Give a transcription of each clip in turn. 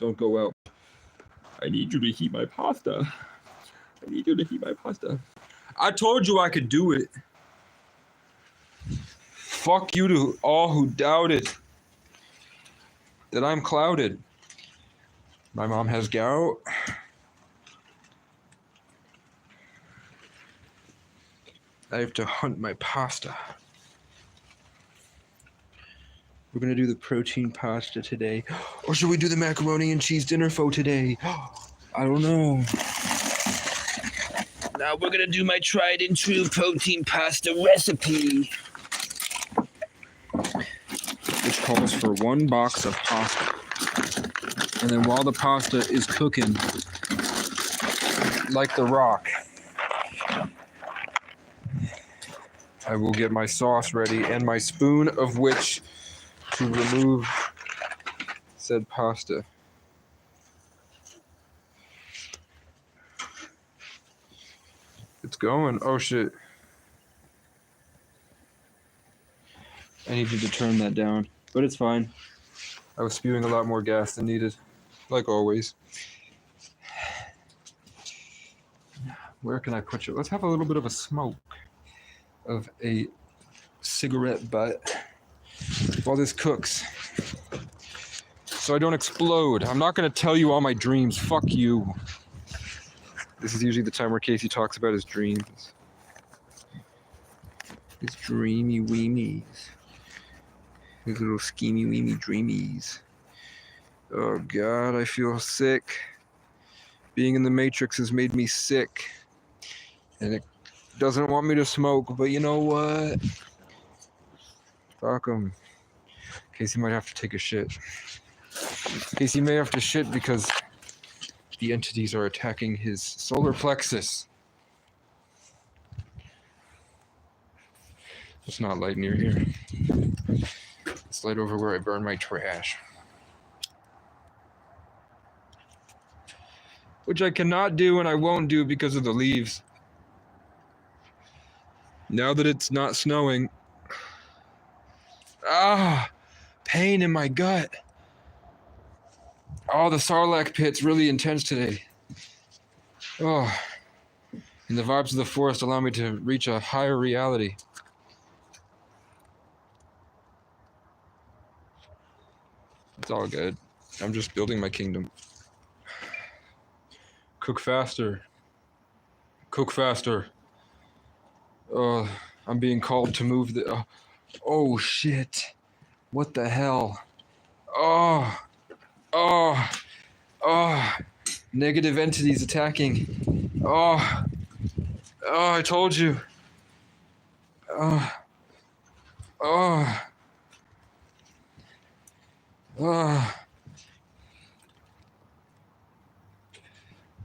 Don't go out. I need you to heat my pasta. I need you to heat my pasta. I told you I could do it. Fuck you to all who doubted that I'm clouded. My mom has gout. I have to hunt my pasta. We're gonna do the protein pasta today. Or should we do the macaroni and cheese dinner pho today? I don't know. Now we're gonna do my tried and true protein pasta recipe, which calls for 1 box of pasta. And then while the pasta is cooking, like The Rock, I will get my sauce ready and my spoon of which to remove said pasta. It's going. Oh shit. I needed to turn that down, but it's fine. I was spewing a lot more gas than needed, like always. Where can I put you? Let's have a little bit of a smoke of a cigarette butt while this cooks, so I don't explode. I'm not going to tell you all my dreams. Fuck you. This is usually the time where Casey talks about his dreams. His dreamy weemies. His little schemy weemy dreamies. Oh God, I feel sick. Being in the Matrix has made me sick. And it doesn't want me to smoke, but you know what? Fuck him. Casey might have to take a shit. Casey may have to shit because the entities are attacking his solar plexus. It's not light near here. It's light over where I burn my trash. Which I cannot do and I won't do because of the leaves. Now that it's not snowing. Pain in my gut. Oh, the Sarlacc pit's really intense today. Oh. And the vibes of the forest allow me to reach a higher reality. It's all good. I'm just building my kingdom. Cook faster. Cook faster. I'm being called to move the... oh, shit. What the hell? Oh. Negative entities attacking. Oh, I told you. Let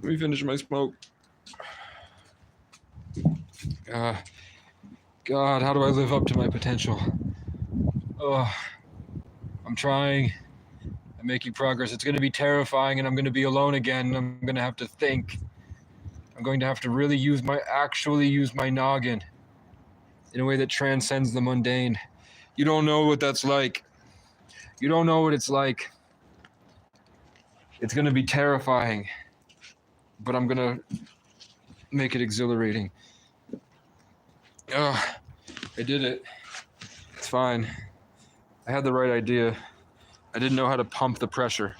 me finish my smoke. God, how do I live up to my potential? I'm trying. I'm making progress. It's going to be terrifying, and I'm going to be alone again. I'm going to have to think. I'm going to have to really actually use my noggin in a way that transcends the mundane. You don't know what that's like. You don't know what it's like. It's going to be terrifying, but I'm going to make it exhilarating. I did it. It's fine. I had the right idea. I didn't know how to pump the pressure.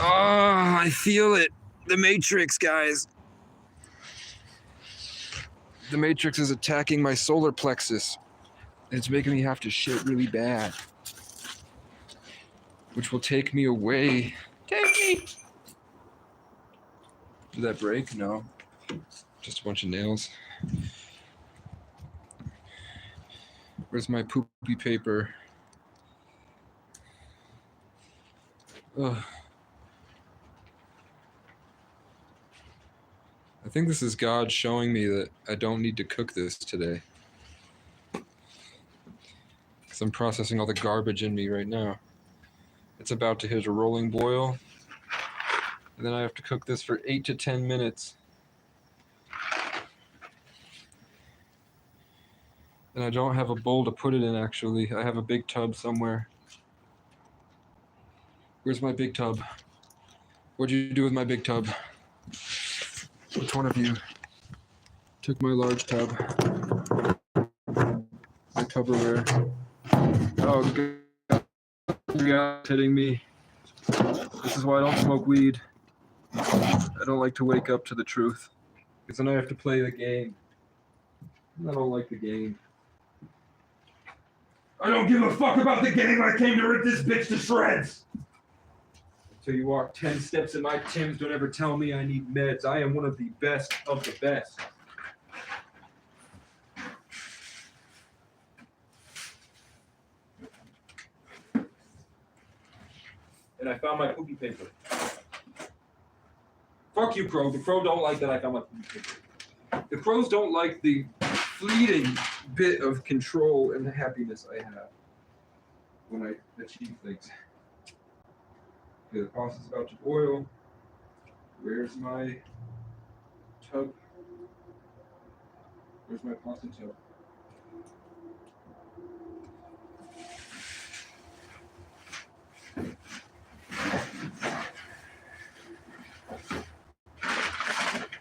I feel it. The Matrix, guys. The Matrix is attacking my solar plexus. It's making me have to shit really bad. Which will take me away. Take me! Did that break? No. Just a bunch of nails. Where's my poopy paper? Ugh. I think this is God showing me that I don't need to cook this today. Because I'm processing all the garbage in me right now. It's about to hit a rolling boil. And then I have to cook this for 8 to 10 minutes. And I don't have a bowl to put it in, actually. I have a big tub somewhere. Where's my big tub? What'd you do with my big tub? Which one of you took my large tub? My Tupperware. Oh, God, hitting me. This is why I don't smoke weed. I don't like to wake up to the truth. Because then I have to play the game. I don't like the game. I don't give a fuck about the game. I came to rip this bitch to shreds. Until you walk 10 steps in my Timbs, don't ever tell me I need meds. I am one of the best of the best. And I found my poopy paper. Fuck you, Crow. The Crow don't like that I found my poopy paper. The Crows don't like the fleeting bit of control and happiness I have when I achieve things. Okay, the pasta's about to boil. Where's my tub? Where's my pasta tub?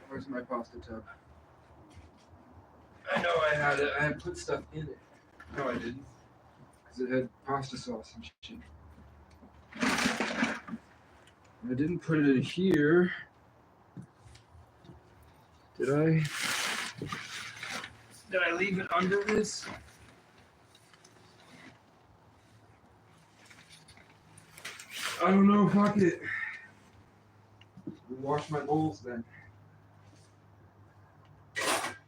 Where's my pasta tub? I know I had it. I had put stuff in it. No, I didn't. Because it had pasta sauce and shit. I didn't put it in here. Did I? Did I leave it under this? I don't know. Fuck it. We'll wash my bowls then.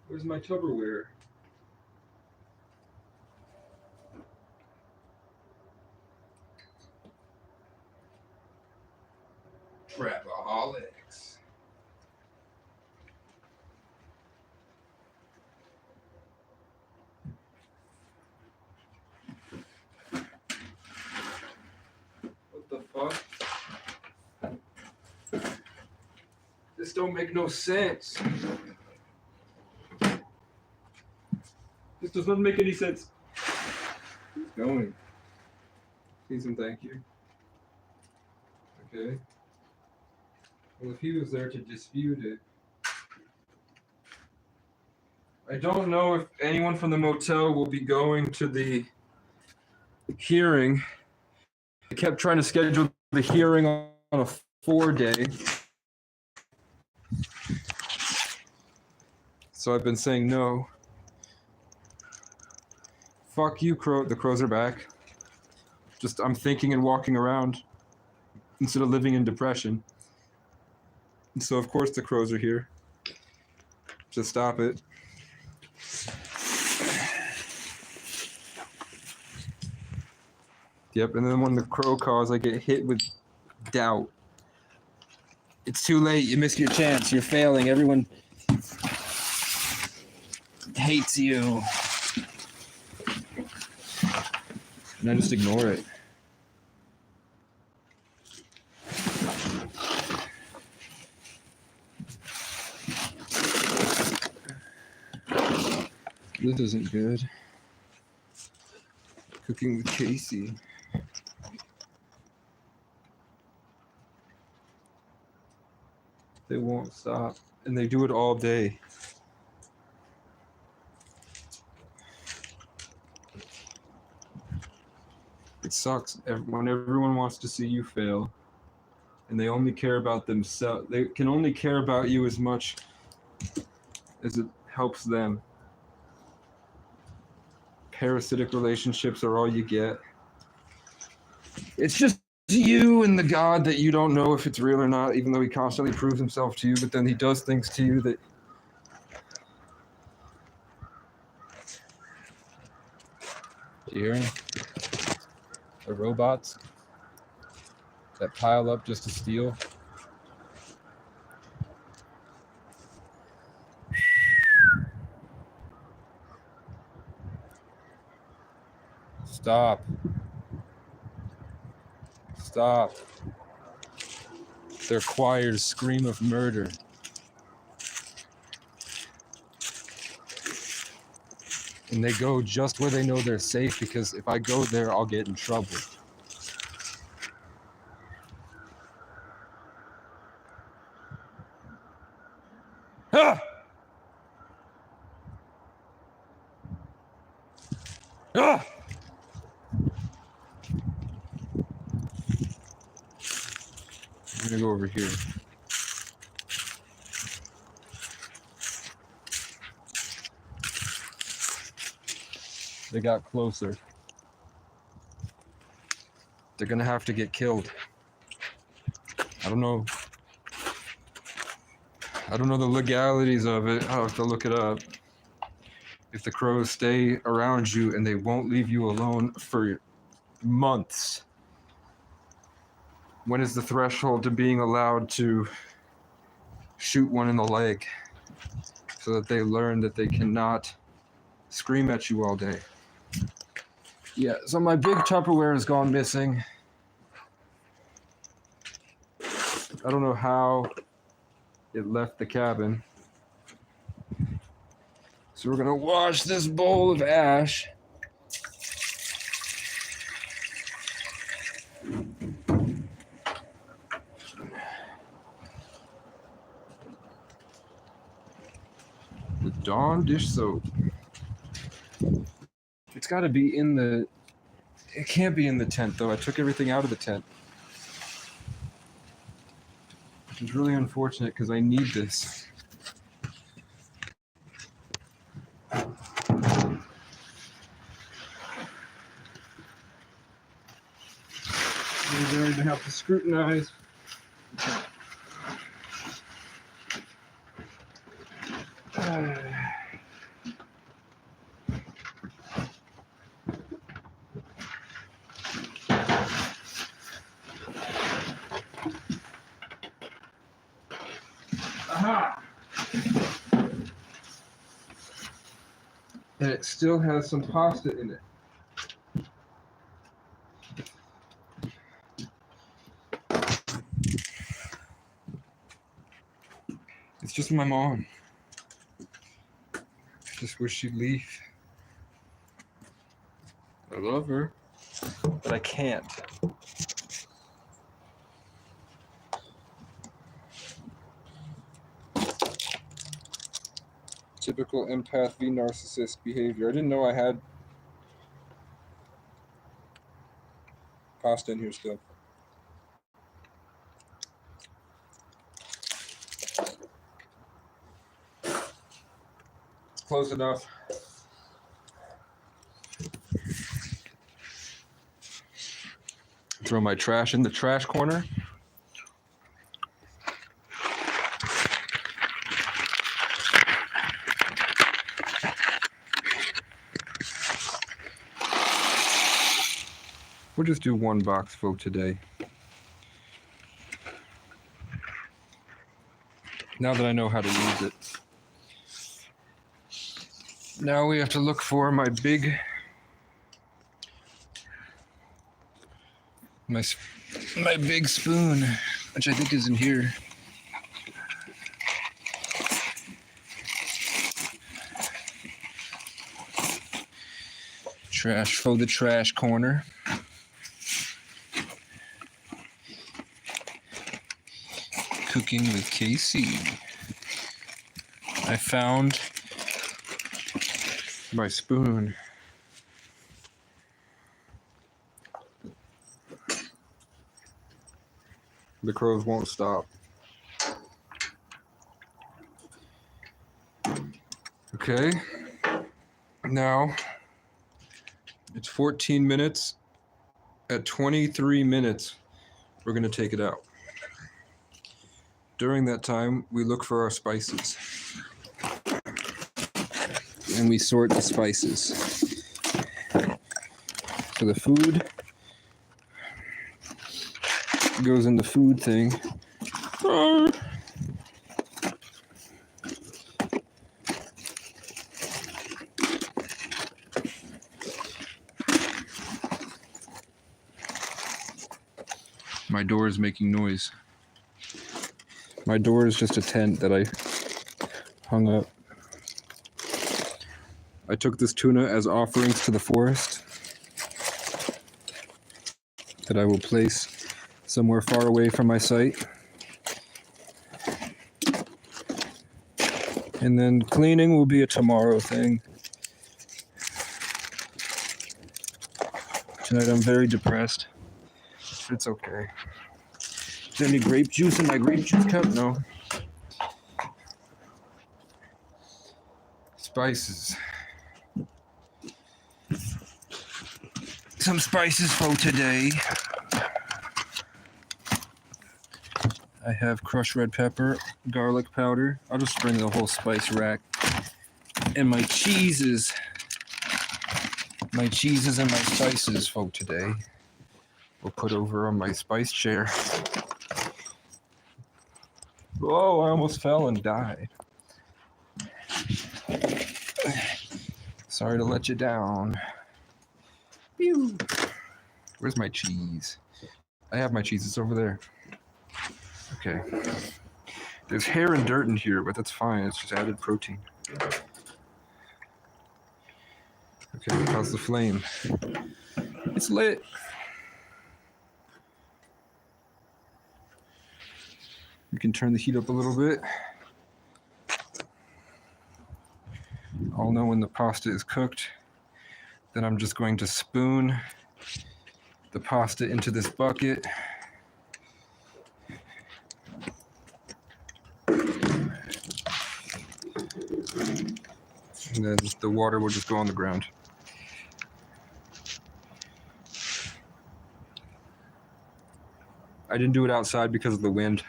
Where's my Tupperware? Trapaholics. What the fuck? This don't make no sense. This does not make any sense. Who's going? Please and thank you. Okay. Well, if he was there to dispute it. I don't know if anyone from the motel will be going to the hearing. I kept trying to schedule the hearing on a 4-day. So I've been saying no. Fuck you, Crow. The Crows are back. Just, I'm thinking and walking around instead of living in depression. And so, of course, the Crows are here. Just stop it. Yep, and then when the Crow calls, I get hit with doubt. It's too late. You missed your chance. You're failing. Everyone hates you. And I just ignore it. This isn't good. Cooking with Casey. They won't stop. And they do it all day. It sucks when everyone wants to see you fail. And they only care about themselves. They can only care about you as much as it helps them. Parasitic relationships are all you get. It's just you and the God that you don't know if it's real or not, even though he constantly proves himself to you, but then he does things to you that... Do you hear him? The robots that pile up just to steal. Stop. Stop. Their choirs scream of murder. And they go just where they know they're safe, because if I go there, I'll get in trouble. Ah! Ah! I'm gonna go over here. They got closer. They're gonna have to get killed. I don't know the legalities of it. I'll have to look it up. If the crows stay around you and they won't leave you alone for months, when is the threshold to being allowed to shoot one in the leg so that they learn that they cannot scream at you all day? Yeah, so my big Tupperware has gone missing. I don't know how it left the cabin. So we're gonna wash this bowl of ash. The Dawn dish soap. It's gotta be in the... It can't be in the tent though. I took everything out of the tent. Which is really unfortunate because I need this. We're going to have to scrutinize. Aha! And it still has some pasta in it. It's just my mom. I just wish she'd leave. I love her, but I can't. Typical empath v narcissist behavior. I didn't know I had pasta in here still. It's close enough. Throw my trash in the trash corner. We'll just do one box full today. Now that I know how to use it. Now we have to look for my big spoon, which I think is in here. Trash for the trash corner. Cooking with KC. I found my spoon. The crows won't stop. Okay. Now, it's 14 minutes. At 23 minutes, we're going to take it out. During that time, we look for our spices. And we sort the spices. So the food goes in the food thing. My door is making noise. My door is just a tent that I hung up. I took this tuna as offerings to the forest that I will place somewhere far away from my site. And then cleaning will be a tomorrow thing. Tonight I'm very depressed. It's okay. Is there any grape juice in my grape juice cup? No. Spices. Some spices for today. I have crushed red pepper, garlic powder. I'll just bring the whole spice rack. And my cheeses. My cheeses and my spices for today. We'll put over on my spice chair. Oh, I almost fell and died. Sorry to let you down. Pew. Where's my cheese? I have my cheese. It's over there. Okay. There's hair and dirt in here, but that's fine. It's just added protein. Okay, how's the flame? It's lit. You can turn the heat up a little bit. I'll know when the pasta is cooked. Then I'm just going to spoon the pasta into this bucket. And then the water will just go on the ground. I didn't do it outside because of the wind.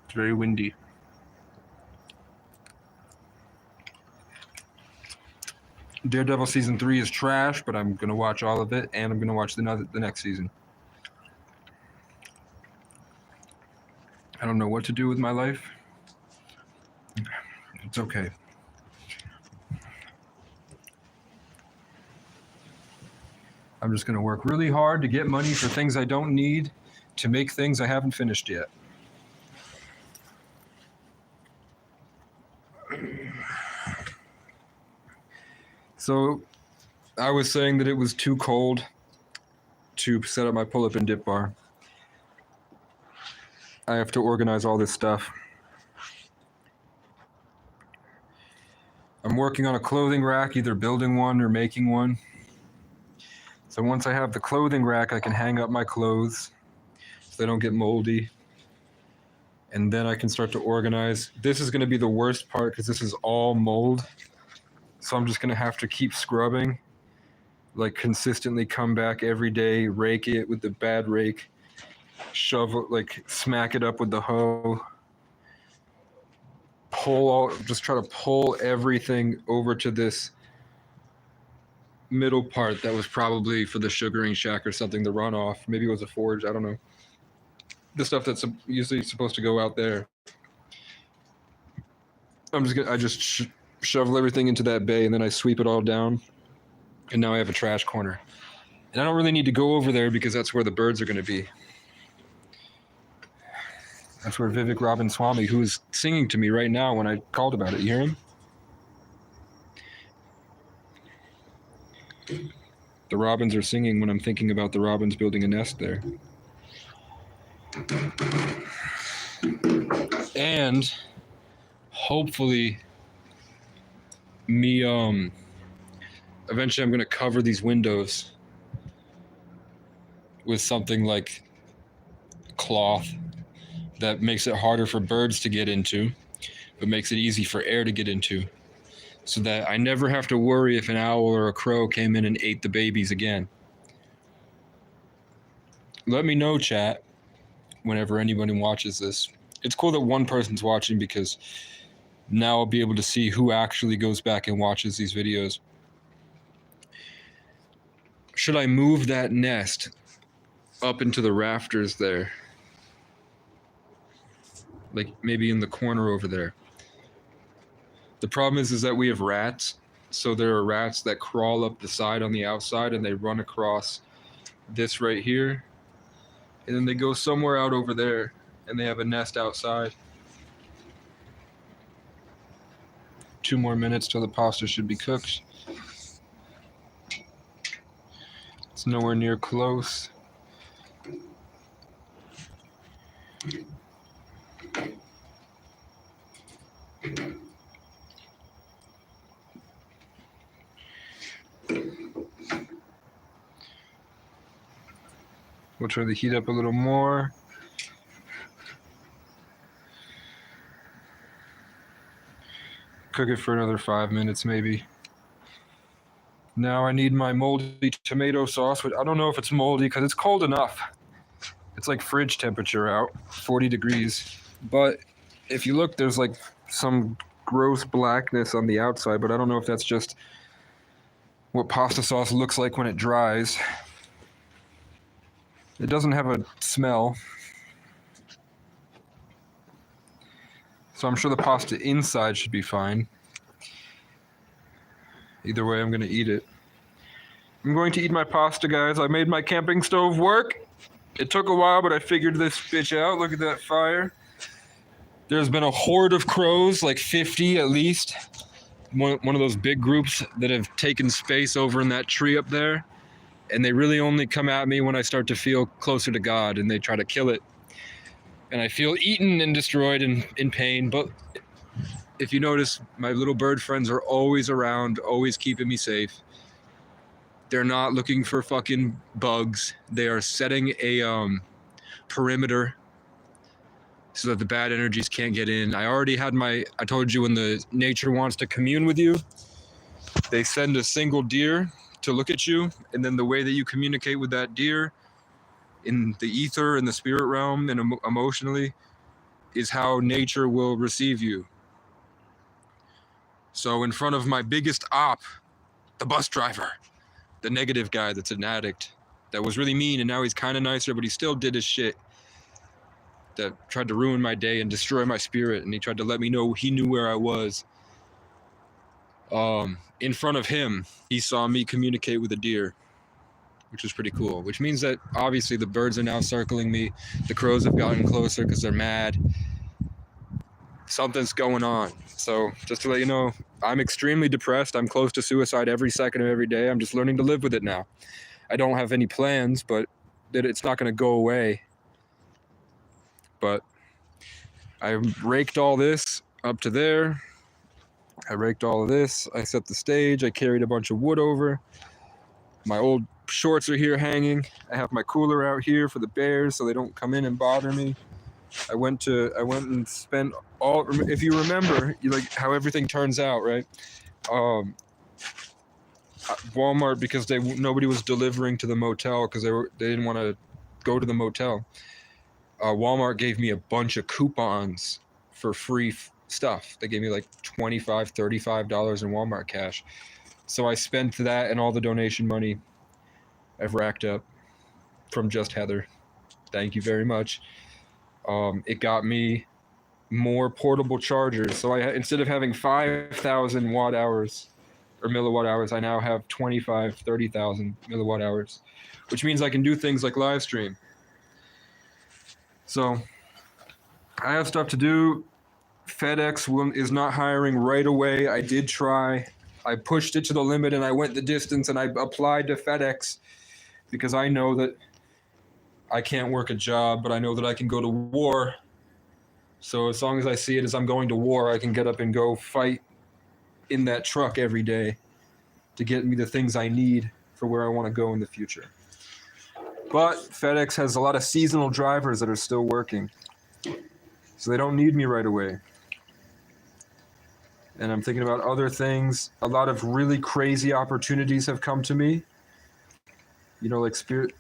It's very windy. Daredevil season 3 is trash, but I'm gonna watch all of it, and I'm gonna watch the next season. I don't know what to do with my life. It's okay. I'm just gonna work really hard to get money for things I don't need, to make things I haven't finished yet. So I was saying that it was too cold to set up my pull-up and dip bar. I have to organize all this stuff. I'm working on a clothing rack, either building one or making one. So once I have the clothing rack, I can hang up my clothes so they don't get moldy. And then I can start to organize. This is going to be the worst part because this is all mold. So I'm just going to have to keep scrubbing, like consistently come back every day, rake it with the bad rake, shovel, like smack it up with the hoe, just try to pull everything over to this middle part that was probably for the sugaring shack or something, the runoff. Maybe it was a forge, I don't know. The stuff that's usually supposed to go out there. I just shovel everything into that bay and then I sweep it all down. And now I have a trash corner. And I don't really need to go over there because that's where the birds are going to be. That's where Vivek Ramaswamy, who is singing to me right now when I called about it. You hear him? The robins are singing when I'm thinking about the robins building a nest there. And hopefully eventually I'm going to cover these windows with something like cloth that makes it harder for birds to get into, but makes it easy for air to get into, so that I never have to worry if an owl or a crow came in and ate the babies again. Let me know, chat, whenever anybody watches this. It's cool that one person's watching because now I'll be able to see who actually goes back and watches these videos. Should I move that nest up into the rafters there? Like maybe in the corner over there. The problem is that we have rats. So there are rats that crawl up the side on the outside and they run across this right here. And then they go somewhere out over there and they have a nest outside. 2 more minutes till the pasta should be cooked. It's nowhere near close. We'll try to heat up a little more. Cook it for another 5 minutes maybe. Now I need my moldy tomato sauce, which I don't know if it's moldy because it's cold enough. It's like fridge temperature out, 40 degrees. But if you look, there's like some gross blackness on the outside, but I don't know if that's just what pasta sauce looks like when it dries. It doesn't have a smell. So I'm sure the pasta inside should be fine. Either way, I'm going to eat it. I'm going to eat my pasta, guys. I made my camping stove work. It took a while, but I figured this bitch out. Look at that fire. There's been a horde of crows, like 50 at least. One of those big groups that have taken space over in that tree up there. And they really only come at me when I start to feel closer to God, and they try to kill it. And I feel eaten and destroyed and in pain. But if you notice, my little bird friends are always around, always keeping me safe. They're not looking for fucking bugs. They are setting a perimeter so that the bad energies can't get in. I already had I told you when the nature wants to commune with you, they send a single deer to look at you, and then the way that you communicate with that deer in the ether, in the spirit realm, and emotionally, is how nature will receive you. So in front of my biggest op, the bus driver, the negative guy that's an addict, that was really mean, and now he's kind of nicer, but he still did his shit, that tried to ruin my day and destroy my spirit, and he tried to let me know he knew where I was. In front of him, he saw me communicate with a deer, which was pretty cool, which means that obviously the birds are now circling me. The crows have gotten closer because they're mad. Something's going on. So just to let you know, I'm extremely depressed. I'm close to suicide every second of every day. I'm just learning to live with it now. I don't have any plans, but it's not going to go away. But I raked all this up to there. I raked all of this. I set the stage. I carried a bunch of wood over. My old shorts are here hanging. I have my cooler out here for the bears so they don't come in and bother me. I went and spent all, if you remember, like how everything turns out, right? Walmart, because nobody was delivering to the motel because they didn't want to go to the motel. Walmart gave me a bunch of coupons for free stuff. They gave me like $25, $35 in Walmart cash. So I spent that and all the donation money I've racked up from Just Heather. Thank you very much. It got me more portable chargers. So instead of having 5,000 watt hours or milliwatt hours, I now have 30,000 milliwatt hours, which means I can do things like live stream. So I have stuff to do. FedEx is not hiring right away. I did try. I pushed it to the limit and I went the distance and I applied to FedEx because I know that I can't work a job, but I know that I can go to war. So as long as I see it as I'm going to war, I can get up and go fight in that truck every day to get me the things I need for where I want to go in the future. But FedEx has a lot of seasonal drivers that are still working. So they don't need me right away. And I'm thinking about other things. A lot of really crazy opportunities have come to me. You know, like Spirit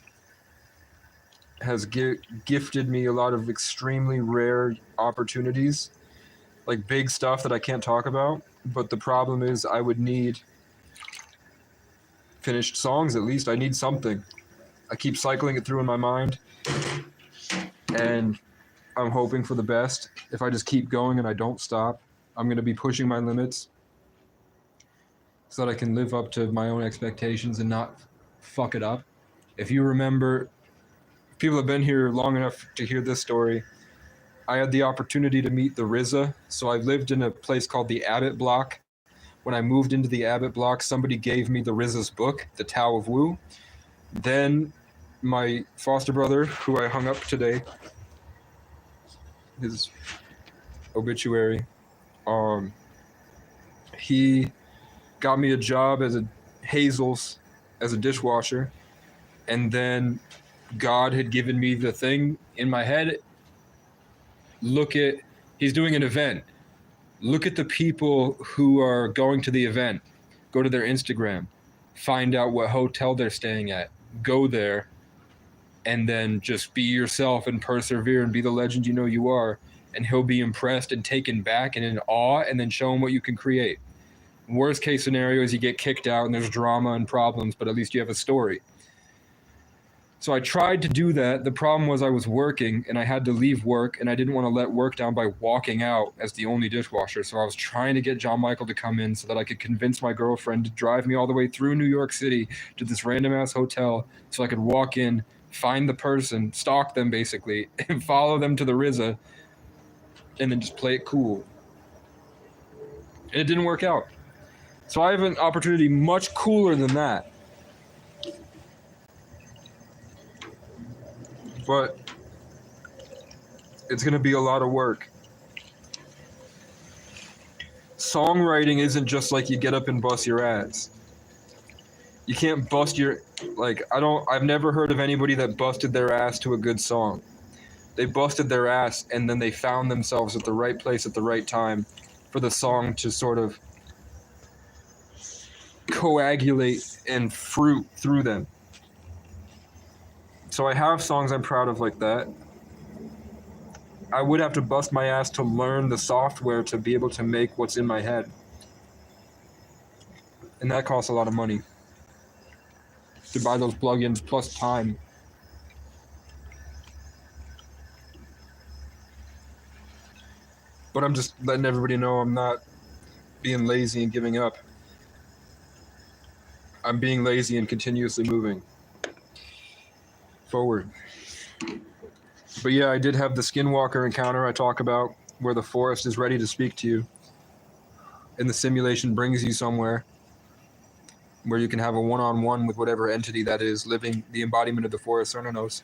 has gifted me a lot of extremely rare opportunities, like big stuff that I can't talk about. But the problem is I would need finished songs at least. I need something. I keep cycling it through in my mind. And I'm hoping for the best. If I just keep going and I don't stop, I'm going to be pushing my limits so that I can live up to my own expectations and not fuck it up. If you remember, people have been here long enough to hear this story. I had the opportunity to meet the RZA. So I lived in a place called the Abbott Block when I moved into the Abbott block, somebody gave me the RZA's book, The Tao of Wu. Then my foster brother, who I hung up today, his obituary, he got me a job as a Hazel's as a dishwasher, and then God had given me the thing in my head. He's doing an event. Look at the people who are going to the event. Go to their Instagram. Find out what hotel they're staying at. Go there, and then just be yourself and persevere and be the legend you know you are. And he'll be impressed and taken back and in awe, and then show him what you can create. Worst case scenario is you get kicked out and there's drama and problems, but at least you have a story. So I tried to do that. The problem was I was working and I had to leave work, and I didn't want to let work down by walking out as the only dishwasher. So I was trying to get John Michael to come in so that I could convince my girlfriend to drive me all the way through New York City to this random ass hotel so I could walk in, find the person, stalk them basically, and follow them to the RZA, and then just play it cool. And it didn't work out. So I have an opportunity much cooler than that. But it's going to be a lot of work. Songwriting isn't just like you get up and bust your ass. You can't bust your, I've never heard of anybody that busted their ass to a good song. They busted their ass and then they found themselves at the right place at the right time for the song to sort of coagulate and fruit through them. So I have songs I'm proud of like that. I would have to bust my ass to learn the software to be able to make what's in my head. And that costs a lot of money to buy those plugins plus time. But I'm just letting everybody know I'm not being lazy and giving up. I'm being lazy and continuously moving forward. But yeah, I did have the Skinwalker encounter I talk about, where the forest is ready to speak to you, and the simulation brings you somewhere where you can have a one-on-one with whatever entity that is living the embodiment of the forest Cernunnos.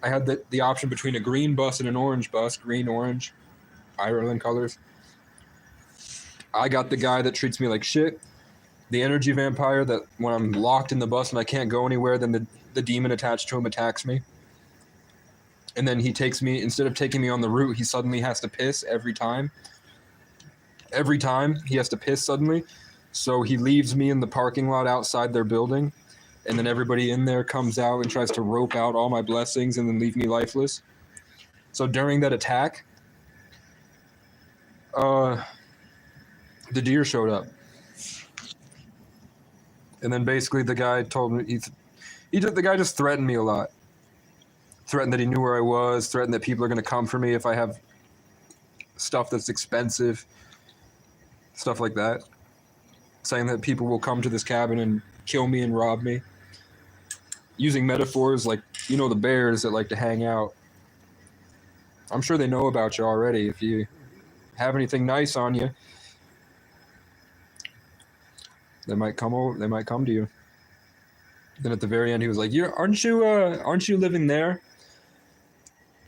I had the option between a green bus and an orange bus, green-orange, Ireland colors. I got the guy that treats me like shit, the energy vampire that when I'm locked in the bus and I can't go anywhere, then the demon attached to him attacks me. And then he takes me, instead of taking me on the route, he suddenly has to piss every time. Every time he has to piss suddenly. So he leaves me in the parking lot outside their building. And then everybody in there comes out and tries to rope out all my blessings and then leave me lifeless. So during that attack, the deer showed up. And then basically the guy told me, the guy just threatened me a lot. Threatened that he knew where I was, threatened that people are going to come for me if I have stuff that's expensive, stuff like that. Saying that people will come to this cabin and kill me and rob me. Using metaphors like, the bears that like to hang out. I'm sure they know about you already. If you have anything nice on you, they might come over. They might come to you. Then at the very end, he was like, aren't you living there?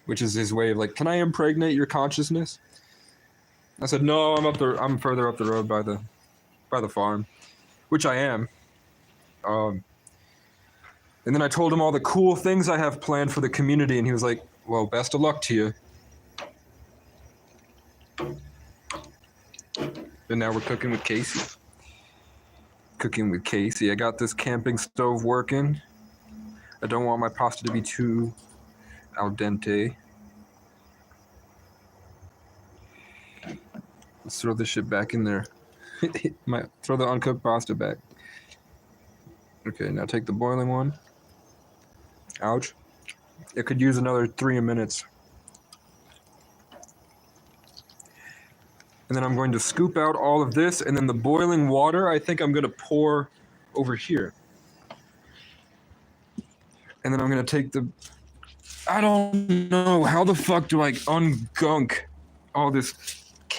Which is his way of like, can I impregnate your consciousness? I said, no, I'm further up the road by the farm, which I am. And then I told him all the cool things I have planned for the community, and he was like, well, best of luck to you. And now we're cooking with Casey. I got this camping stove working. I don't want my pasta to be too al dente. Let's throw this shit back in there. Throw the uncooked pasta back. Okay, now take the boiling one. Ouch. It could use another 3 minutes. And then I'm going to scoop out all of this, and then the boiling water, I think I'm going to pour over here. And then I'm going to take I don't know, how the fuck do I ungunk all this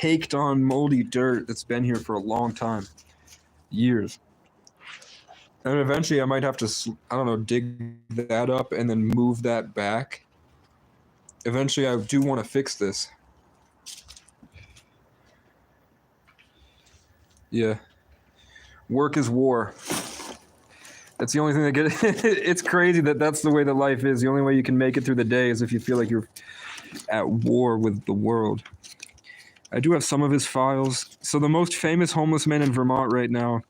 caked on moldy dirt that's been here for a long time, years. And eventually I might have to, I don't know, dig that up and then move that back. Eventually I do want to fix this. Yeah. Work is war. That's the only thing that gets it's crazy that that's the way that life is. The only way you can make it through the day is if you feel like you're at war with the world. I do have some of his files. So the most famous homeless man in Vermont right now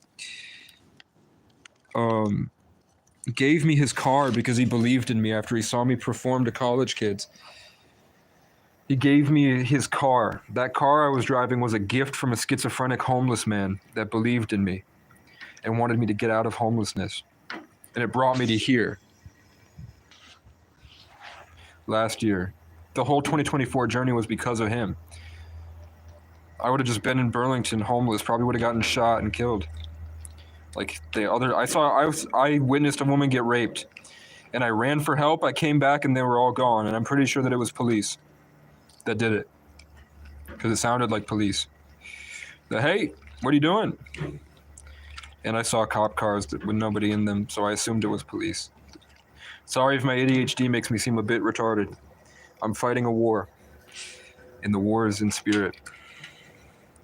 gave me his car because he believed in me after he saw me perform to college kids. He gave me his car. That car I was driving was a gift from a schizophrenic homeless man that believed in me and wanted me to get out of homelessness. And it brought me to here last year. The whole 2024 journey was because of him. I would have just been in Burlington homeless, probably would have gotten shot and killed. Like I witnessed a woman get raped and I ran for help. I came back and they were all gone. And I'm pretty sure that it was police that did it because it sounded like police. Hey, what are you doing? And I saw cop cars with nobody in them, so I assumed it was police. Sorry if my ADHD makes me seem a bit retarded. I'm fighting a war, and the war is in spirit.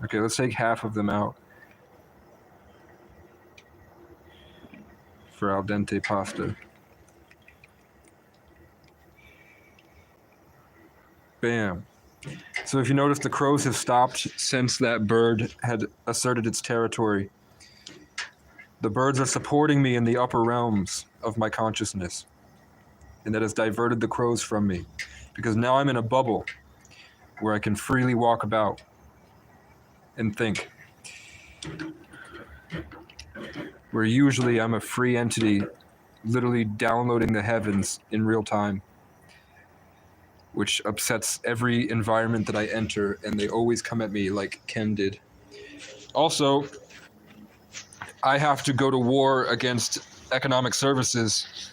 Okay, let's take half of them out for al dente pasta. Bam. So if you notice, the crows have stopped since that bird had asserted its territory. The birds are supporting me in the upper realms of my consciousness, and that has diverted the crows from me, because now I'm in a bubble where I can freely walk about and think. Where usually I'm a free entity, literally downloading the heavens in real time, which upsets every environment that I enter, and they always come at me like Ken did. Also, I have to go to war against economic services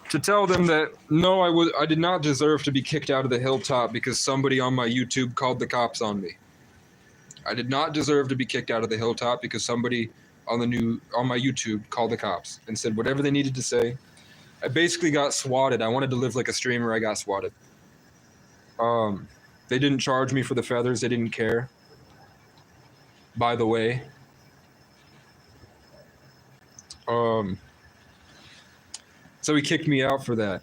to tell them that no, I did not deserve to be kicked out of the hilltop because somebody on my YouTube called the cops on me. I did not deserve to be kicked out of the hilltop because somebody on my YouTube called the cops and said whatever they needed to say. I basically got swatted. I wanted to live like a streamer. I got swatted. They didn't charge me for the feathers. They didn't care. By the way. So he kicked me out for that.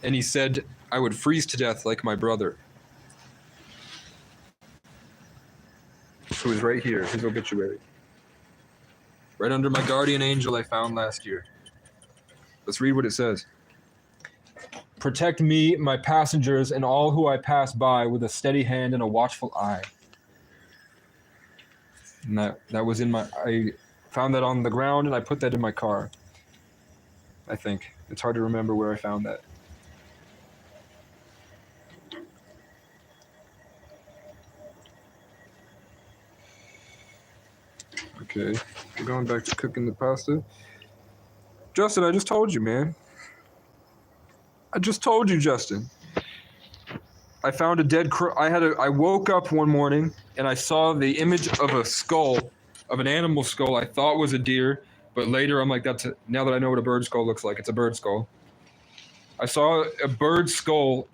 And he said I would freeze to death like my brother. Who was right here, his obituary. Right under my guardian angel I found last year. Let's read what it says. Protect me, my passengers, and all who I pass by with a steady hand and a watchful eye. And that was I found that on the ground and I put that in my car. I think. It's hard to remember where I found that. Okay, we're going back to cooking the pasta. Justin, I just told you, man. I just told you, Justin. I found a dead crow. I woke up one morning and I saw the image of a skull, of an animal skull I thought was a deer, but later I'm like, now that I know what a bird skull looks like, it's a bird skull. I saw a bird skull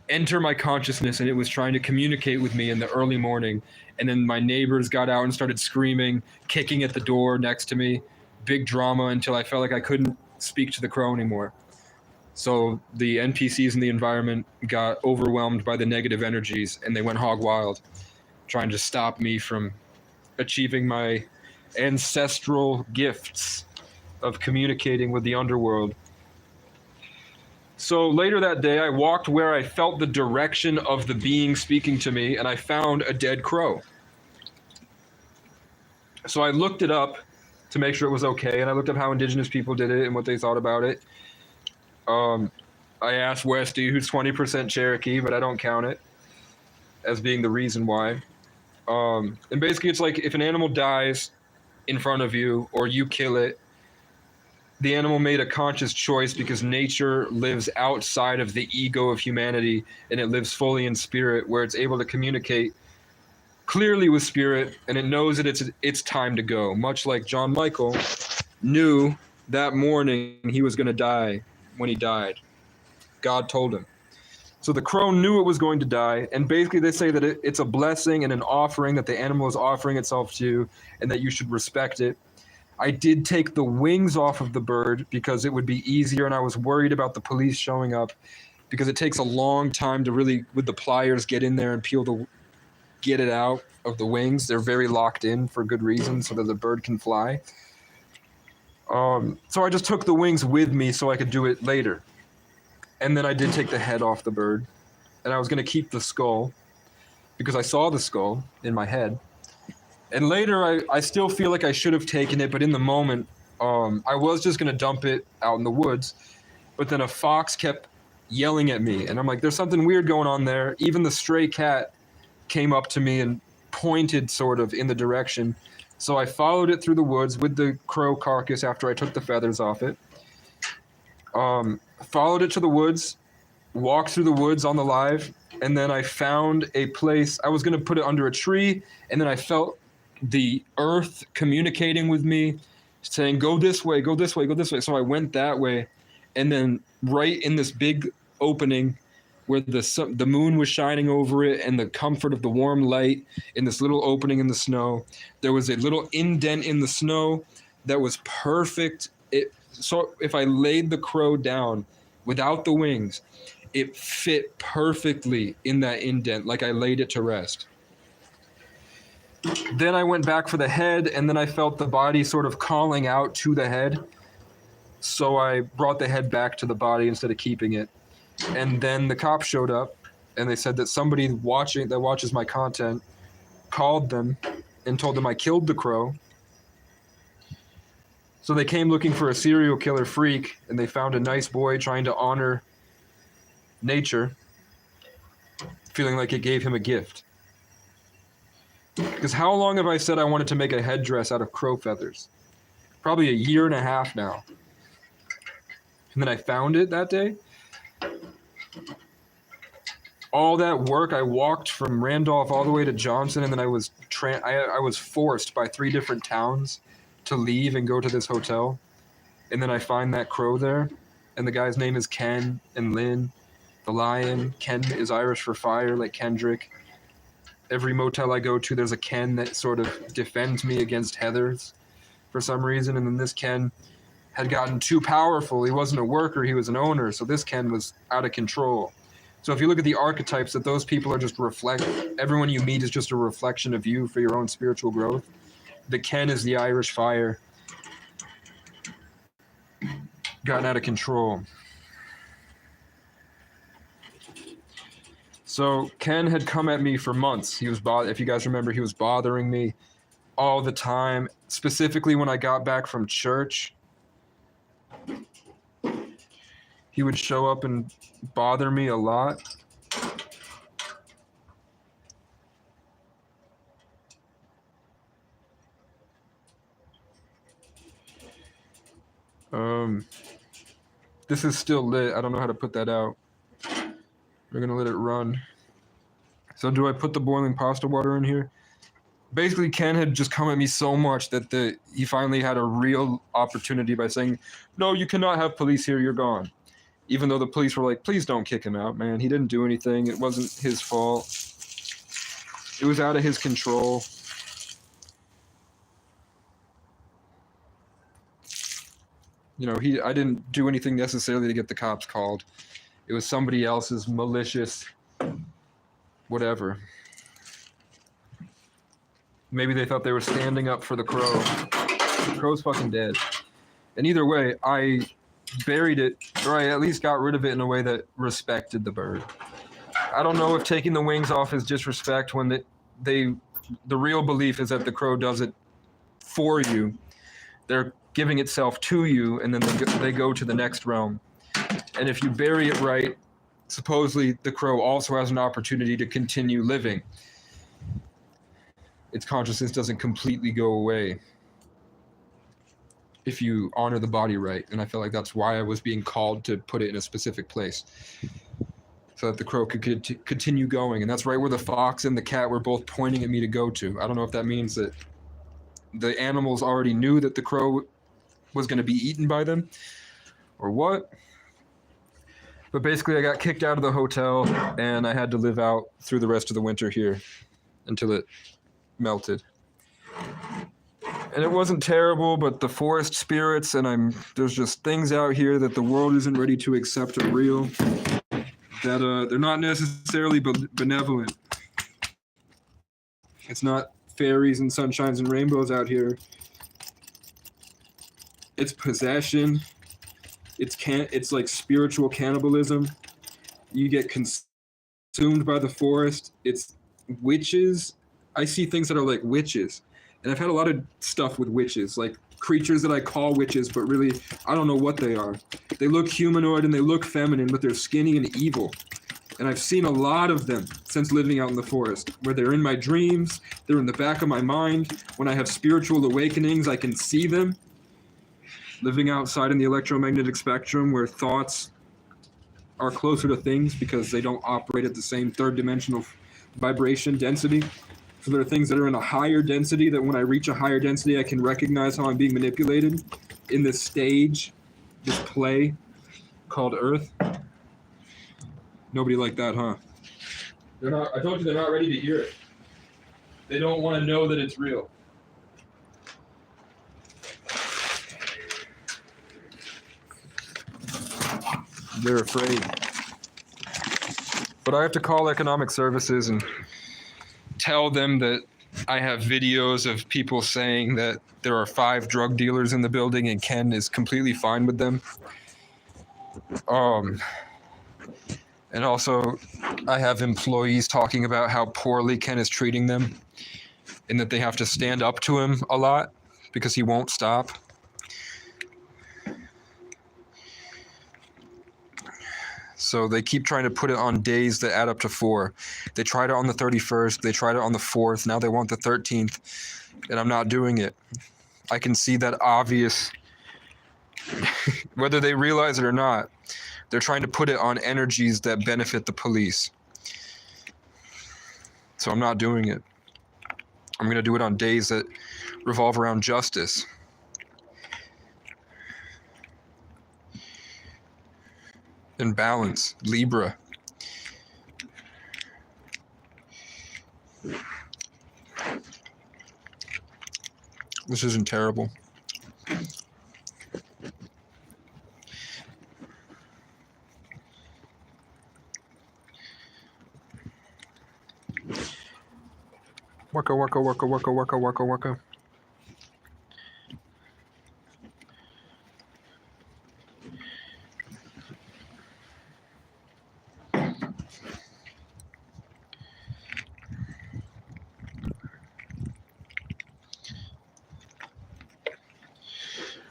enter my consciousness and it was trying to communicate with me in the early morning. And then my neighbors got out and started screaming, kicking at the door next to me. Big drama until I felt like I couldn't speak to the crow anymore. So the NPCs in the environment got overwhelmed by the negative energies and they went hog wild, trying to stop me from achieving my ancestral gifts of communicating with the underworld. So later that day, I walked where I felt the direction of the being speaking to me, and I found a dead crow. So I looked it up to make sure it was okay, and I looked up how indigenous people did it and what they thought about it. I asked Westy, who's 20% Cherokee, but I don't count it as being the reason why. And basically, it's like if an animal dies in front of you or you kill it, the animal made a conscious choice because nature lives outside of the ego of humanity, and it lives fully in spirit, where it's able to communicate clearly with spirit, and it knows that it's time to go. Much like John Michael knew that morning he was going to die when he died. God told him. So the crow knew it was going to die, and basically they say that it's a blessing and an offering that the animal is offering itself to, and that you should respect it. I did take the wings off of the bird because it would be easier, and I was worried about the police showing up because it takes a long time to really, with the pliers, get in there and get it out of the wings. They're very locked in for good reason, so that the bird can fly. So I just took the wings with me so I could do it later. And then I did take the head off the bird, and I was going to keep the skull because I saw the skull in my head. And later, I still feel like I should have taken it, but in the moment, I was just going to dump it out in the woods. But then a fox kept yelling at me, and I'm like, there's something weird going on there. Even the stray cat came up to me and pointed sort of in the direction. So I followed it through the woods with the crow carcass after I took the feathers off it. Followed it to the woods, walked through the woods on the live, and then I found a place. I was going to put it under a tree, and then I felt the earth communicating with me, saying, go this way, go this way, go this way. So I went that way, and then right in this big opening where the moon was shining over it and the comfort of the warm light in this little opening in the snow, there was a little indent in the snow that was perfect. So if I laid the crow down without the wings, it fit perfectly in that indent, like I laid it to rest. Then I went back for the head, and then I felt the body sort of calling out to the head. So I brought the head back to the body instead of keeping it. And then the cops showed up, and they said that somebody that watches my content called them and told them I killed the crow. So they came looking for a serial killer freak, and they found a nice boy trying to honor nature, feeling like it gave him a gift. Because how long have I said I wanted to make a headdress out of crow feathers? Probably a year and a half now. And then I found it that day. All that work, I walked from Randolph all the way to Johnson, and then I was forced by 3 different towns to leave and go to this hotel. And then I find that crow there, and the guy's name is Ken and Lynn, the lion. Ken is Irish for fire, like Kendrick. Every motel I go to, there's a Ken that sort of defends me against Heathers for some reason. And then this Ken had gotten too powerful. He wasn't a worker, he was an owner. So this Ken was out of control. So if you look at the archetypes, that those people are just everyone you meet is just a reflection of you for your own spiritual growth. The Ken is the Irish fire. Gotten out of control. So Ken had come at me for months. He was if you guys remember, he was bothering me all the time, specifically when I got back from church. He would show up and bother me a lot. This is still lit. I don't know how to put that out. We're gonna let it run. So do I put the boiling pasta water in here? Basically, Ken had just come at me so much that he finally had a real opportunity by saying, no, you cannot have police here, you're gone. Even though the police were like, please don't kick him out, man. He didn't do anything. It wasn't his fault. It was out of his control. You know, I didn't do anything necessarily to get the cops called. It was somebody else's malicious whatever. Maybe they thought they were standing up for the crow. The crow's fucking dead. And either way, I buried it, or I at least got rid of it in a way that respected the bird. I don't know if taking the wings off is disrespect when the real belief is that the crow does it for you. They're giving itself to you, and then they go to the next realm. And if you bury it right, supposedly the crow also has an opportunity to continue living. Its consciousness doesn't completely go away. if you honor the body right. And I felt like that's why I was being called to put it in a specific place, so that the crow could continue going. And that's right where the fox and the cat were both pointing at me to go to. I don't know if that means that the animals already knew that the crow was going to be eaten by them or what. But basically, I got kicked out of the hotel, and I had to live out through the rest of the winter here until it melted. And it wasn't terrible, but the forest spirits, and there's just things out here that the world isn't ready to accept are real, that they're not necessarily benevolent. It's not fairies and sunshines and rainbows out here. It's possession. It's like spiritual cannibalism. You get consumed by the forest. It's witches. I see things that are like witches. And I've had a lot of stuff with witches, like creatures that I call witches, but really, I don't know what they are. They look humanoid and they look feminine, but they're skinny and evil. And I've seen a lot of them since living out in the forest, where they're in my dreams, they're in the back of my mind. When I have spiritual awakenings, I can see them. Living outside in the electromagnetic spectrum, where thoughts are closer to things because they don't operate at the same third dimensional vibration density. So there are things that are in a higher density that when I reach a higher density, I can recognize how I'm being manipulated in this stage, this play called Earth. Nobody like that, huh? They're not. I told you they're not ready to hear it. They don't want to know that it's real. They're afraid. But I have to call economic services and tell them that I have videos of people saying that there are 5 drug dealers in the building and Ken is completely fine with them. And also, I have employees talking about how poorly Ken is treating them and that they have to stand up to him a lot because he won't stop. So they keep trying to put it on days that add up to 4. They tried it on the 31st, they tried it on the 4th, now they want the 13th, and I'm not doing it. I can see that obvious, whether they realize it or not, they're trying to put it on energies that benefit the police. So I'm not doing it. I'm going to do it on days that revolve around justice. And balance, Libra. This isn't terrible. Waka waka waka waka waka waka waka.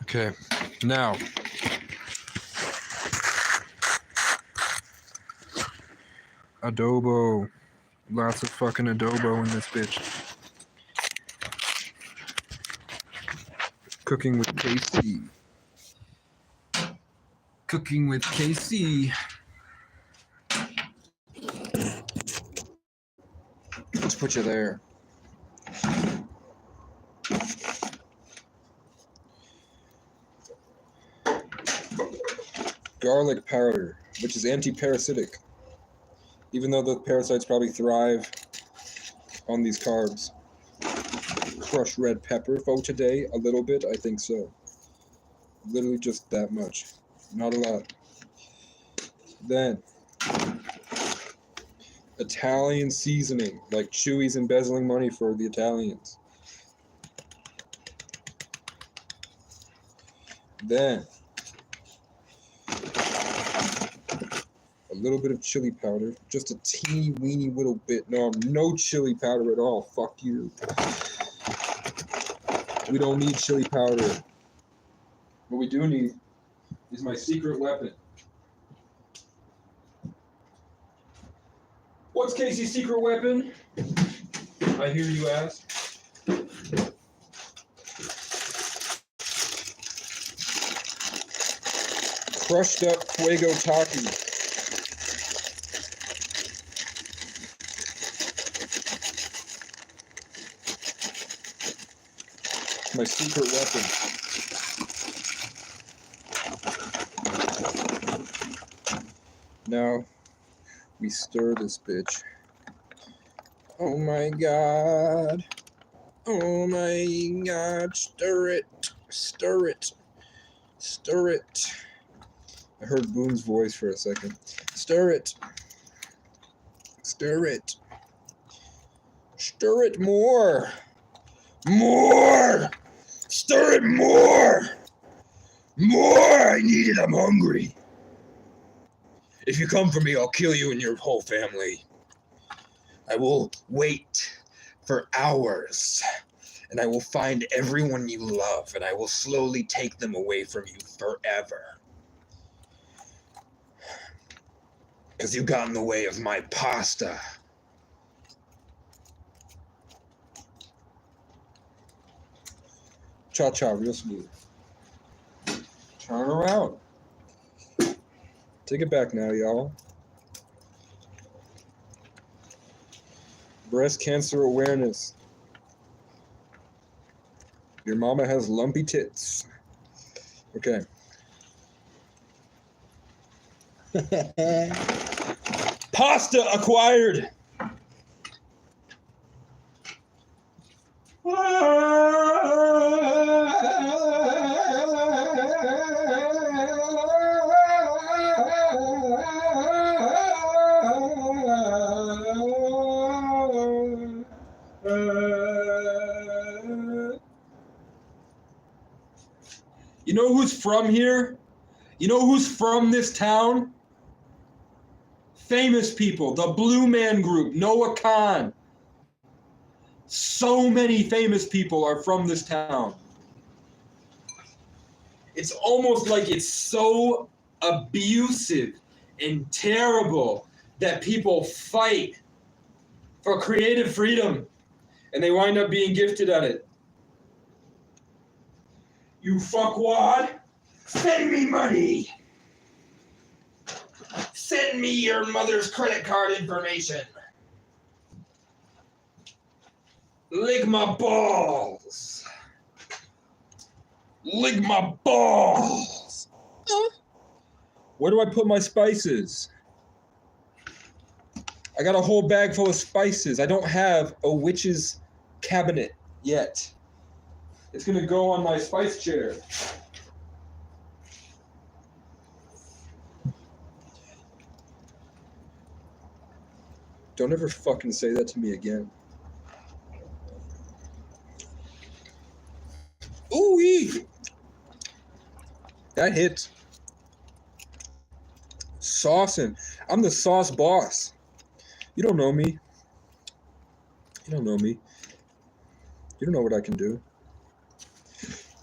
Okay, now adobo. Lots of fucking adobo in this bitch. Cooking with KC. Cooking with KC. Let's put you there. Garlic powder, which is anti-parasitic. Even though the parasites probably thrive on these carbs. Crushed red pepper for today, a little bit, I think so. Literally just that much, not a lot. Then, Italian seasoning, like Chewy's embezzling money for the Italians. Then, a little bit of chili powder, just a teeny weeny little bit. No chili powder at all. Fuck you. We don't need chili powder. What we do need is my secret weapon. What's Casey's secret weapon? I hear you ask. crushed up Fuego Taki. My secret weapon. Now we stir this bitch. Oh my god. Oh my god. Stir it. Stir it. Stir it. I heard Boone's voice for a second. Stir it. Stir it. Stir it more. More! Stir it more! More! I need it, I'm hungry. If you come for me, I'll kill you and your whole family. I will wait for hours, and I will find everyone you love, and I will slowly take them away from you forever. Because you got in the way of my pasta. Cha-cha, real smooth. Turn around. Take it back now, y'all. Breast cancer awareness. Your mama has lumpy tits. Okay. Pasta acquired! You know who's from here? You know who's from this town? Famous people. The Blue Man Group. Noah Khan. So many famous people are from this town. It's almost like it's so abusive and terrible that people fight for creative freedom and they wind up being gifted at it. You fuckwad, send me money. Send me your mother's credit card information. Lick my balls. Lick my balls. Where do I put my spices? I got a whole bag full of spices. I don't have a witch's cabinet yet. It's gonna go on my spice chair. Don't ever fucking say that to me again. Ooh-wee! That hits. Saucing. I'm the sauce boss. You don't know me. You don't know me. You don't know what I can do.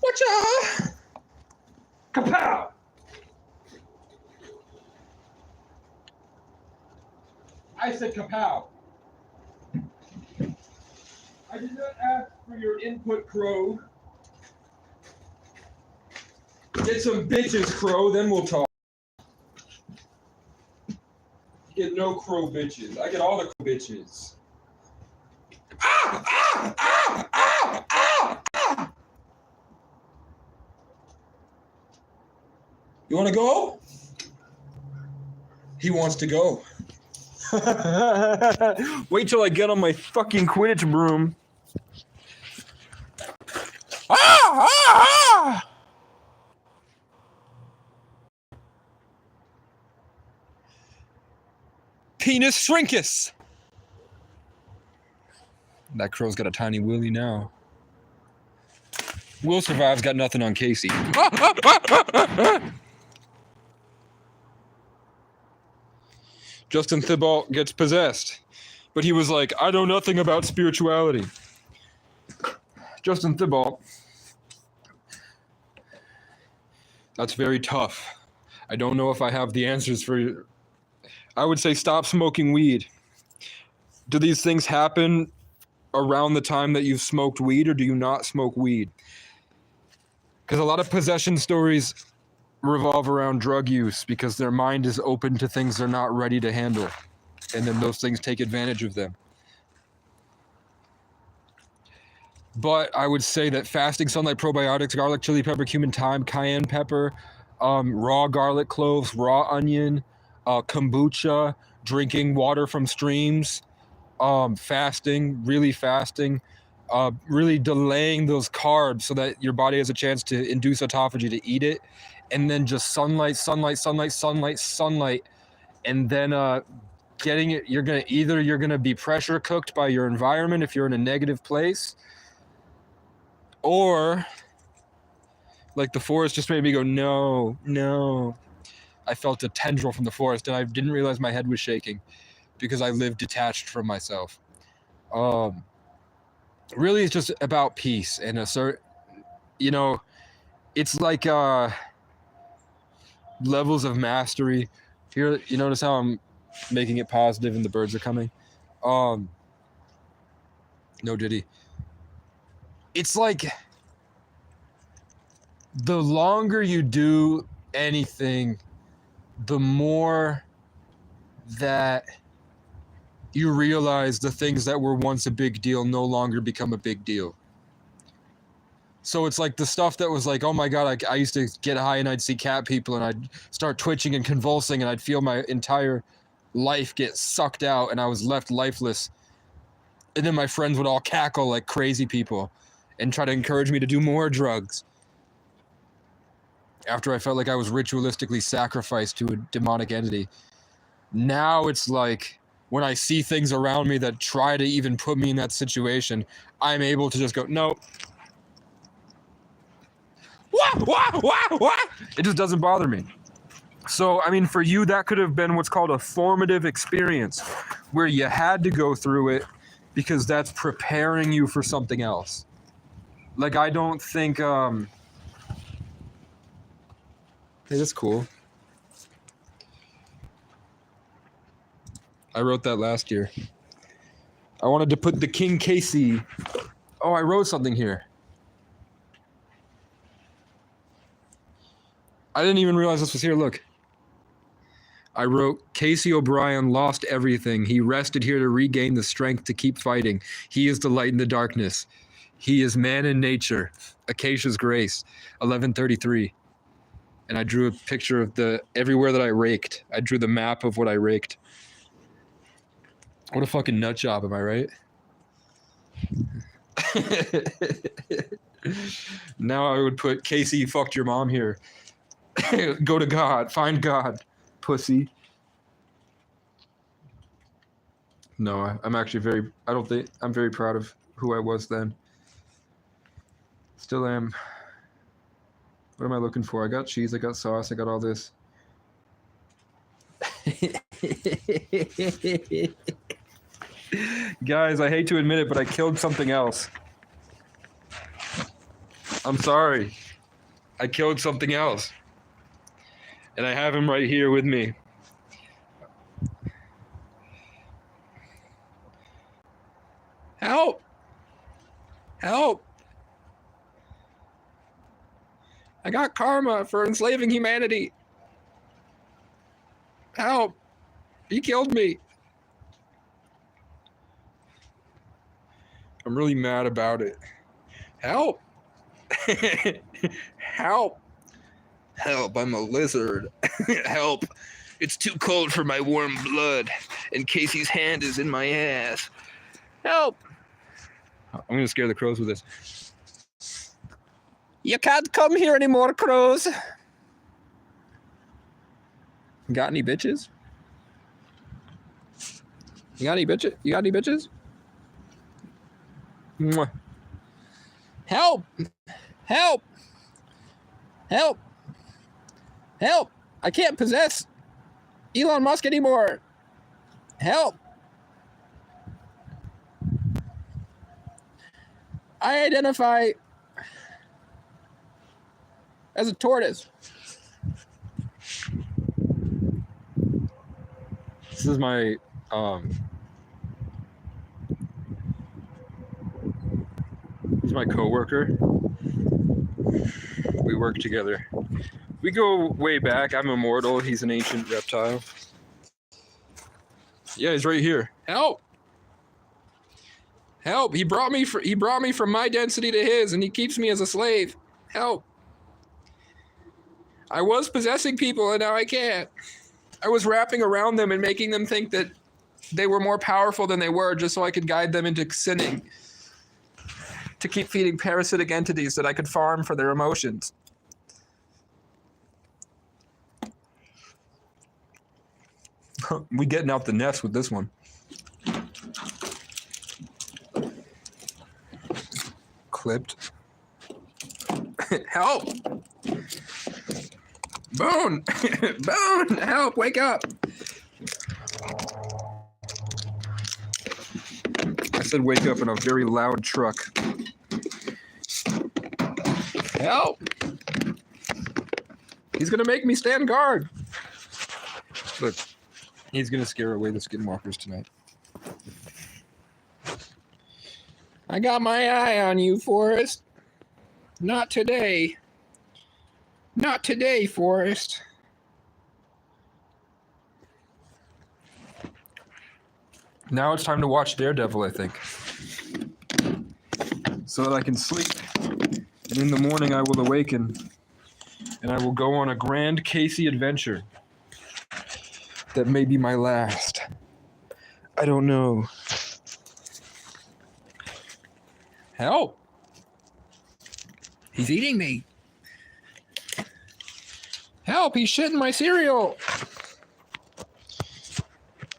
Watcha! Kapow! I said kapow. I did not ask for your input, Crow. Get some bitches, Crow, then we'll talk. Get no Crow bitches. I get all the Crow bitches. Ah! Ah! Ah! Ah! Ah! Ah! You want to go? He wants to go. Wait till I get on my fucking Quidditch broom. Ah! Ah! Ah! Penis shrinkus. That crow's got a tiny willy now. Will survives, got nothing on Casey. Justin Thibault gets possessed, but he was like, I know nothing about spirituality. Justin Thibault, that's very tough. I don't know if I have the answers for you. I would say stop smoking weed. Do these things happen around the time that you've smoked weed, or do you not smoke weed? Because a lot of possession stories revolve around drug use because their mind is open to things they're not ready to handle. And then those things take advantage of them. But I would say that fasting, sunlight, probiotics, garlic, chili pepper, cumin, thyme, cayenne pepper, raw garlic cloves, raw onion, kombucha, drinking water from streams, fasting, really delaying those carbs so that your body has a chance to induce autophagy to eat it, and then just sunlight, and then getting it. You're gonna be pressure cooked by your environment if you're in a negative place, or like the forest just made me go, no. I felt a tendril from the forest, and I didn't realize my head was shaking because I live detached from myself. Really, it's just about peace and it's like levels of mastery. Here, you notice how I'm making it positive and the birds are coming? No diddy. It's like the longer you do anything, the more that you realize the things that were once a big deal no longer become a big deal. So it's like the stuff that was like, oh my God, I used to get high and I'd see cat people and I'd start twitching and convulsing and I'd feel my entire life get sucked out and I was left lifeless. And then my friends would all cackle like crazy people and try to encourage me to do more drugs. After I felt like I was ritualistically sacrificed to a demonic entity. Now it's like, when I see things around me that try to even put me in that situation, I'm able to just go, no. It just doesn't bother me. So, I mean, for you, that could have been what's called a formative experience, where you had to go through it because that's preparing you for something else. Like, I don't think, hey, that's cool. I wrote that last year. I wanted to put the King Casey. Oh, I wrote something here. I didn't even realize this was here. Look. I wrote, Casey O'Brien lost everything. He rested here to regain the strength to keep fighting. He is the light in the darkness. He is man in nature. Acacia's grace. 1133. And I drew a picture of everywhere that I raked. I drew the map of what I raked. What a fucking nut job, am I right? Now I would put, Casey, you fucked your mom here. Go to God. Find God, pussy. No, I'm actually I'm very proud of who I was then. Still am. What am I looking for? I got cheese, I got sauce, I got all this. Guys, I hate to admit it, but I killed something else. I'm sorry. I killed something else. And I have him right here with me. Help! Help! I got karma for enslaving humanity. Help! He killed me. I'm really mad about it. Help! Help! Help, I'm a lizard. Help! It's too cold for my warm blood, and Casey's hand is in my ass. Help! I'm gonna scare the crows with this. You can't come here anymore, crows. Got any bitches? You got any bitches? You got any bitches? Mwah. Help! Help! Help! Help! I can't possess Elon Musk anymore. Help! I identify as a tortoise. This is my he's my coworker. We work together. We go way back. I'm immortal. He's an ancient reptile. Yeah, he's right here. Help! Help! He brought me from my density to his, and he keeps me as a slave. Help! I was possessing people, and now I can't. I was wrapping around them and making them think that they were more powerful than they were, just so I could guide them into sinning. To keep feeding parasitic entities that I could farm for their emotions. We getting out the nest with this one. Clipped. Help! Bone! Bone! Help! Wake up! I said wake up in a very loud truck. Help! He's gonna make me stand guard. Look, he's gonna scare away the skinwalkers tonight. I got my eye on you, Forrest. Not today. Not today, Forrest. Now it's time to watch Daredevil, I think. So that I can sleep. And in the morning I will awaken. And I will go on a grand Casey adventure. That may be my last. I don't know. Help! He's eating me. Help, he's shitting my cereal.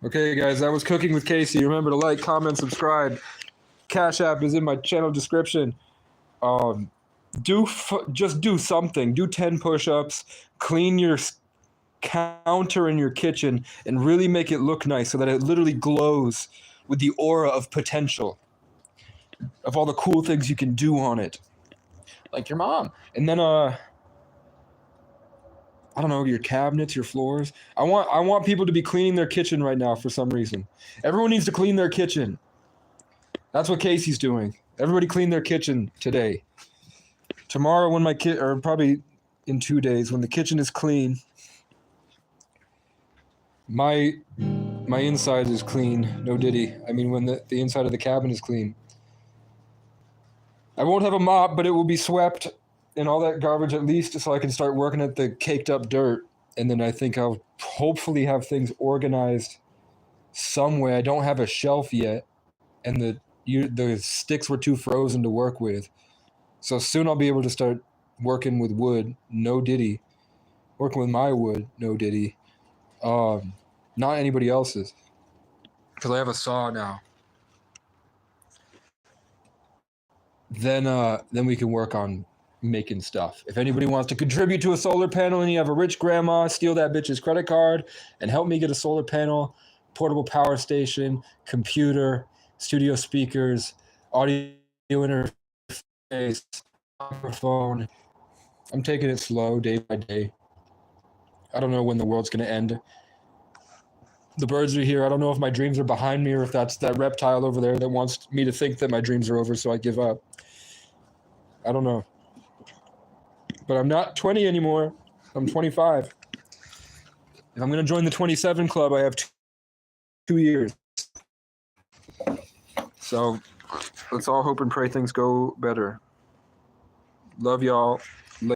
Okay, guys, that was Cooking with Casey. Remember to like, comment, subscribe. Cash App is in my channel description. Just do something. Do 10 push-ups. Clean your counter in your kitchen and really make it look nice so that it literally glows with the aura of potential. Of all the cool things you can do on it. Like your mom. And then, I don't know, your cabinets, your floors. I want people to be cleaning their kitchen right now for some reason. Everyone needs to clean their kitchen. That's what Casey's doing. Everybody clean their kitchen today. Tomorrow when or probably in 2 days, when the kitchen is clean, my inside is clean. No diddy. I mean, when the inside of the cabin is clean. I won't have a mop, but it will be swept and all that garbage at least so I can start working at the caked up dirt. And then I think I'll hopefully have things organized some way. I don't have a shelf yet, and the sticks were too frozen to work with. So soon I'll be able to start working with wood, no diddy. Working with my wood, no diddy. Not anybody else's. Because I have a saw now. Then we can work on making stuff. If anybody wants to contribute to a solar panel and you have a rich grandma, steal that bitch's credit card and help me get a solar panel, portable power station, computer, studio speakers, audio interface, microphone. I'm taking it slow day by day. I don't know when the world's going to end. The birds are here. I don't know if my dreams are behind me or if that's that reptile over there that wants me to think that my dreams are over, so I give up. I don't know. But I'm not 20 anymore. I'm 25. If I'm going to join the 27 club, I have 2 years. So let's all hope and pray things go better. Love y'all.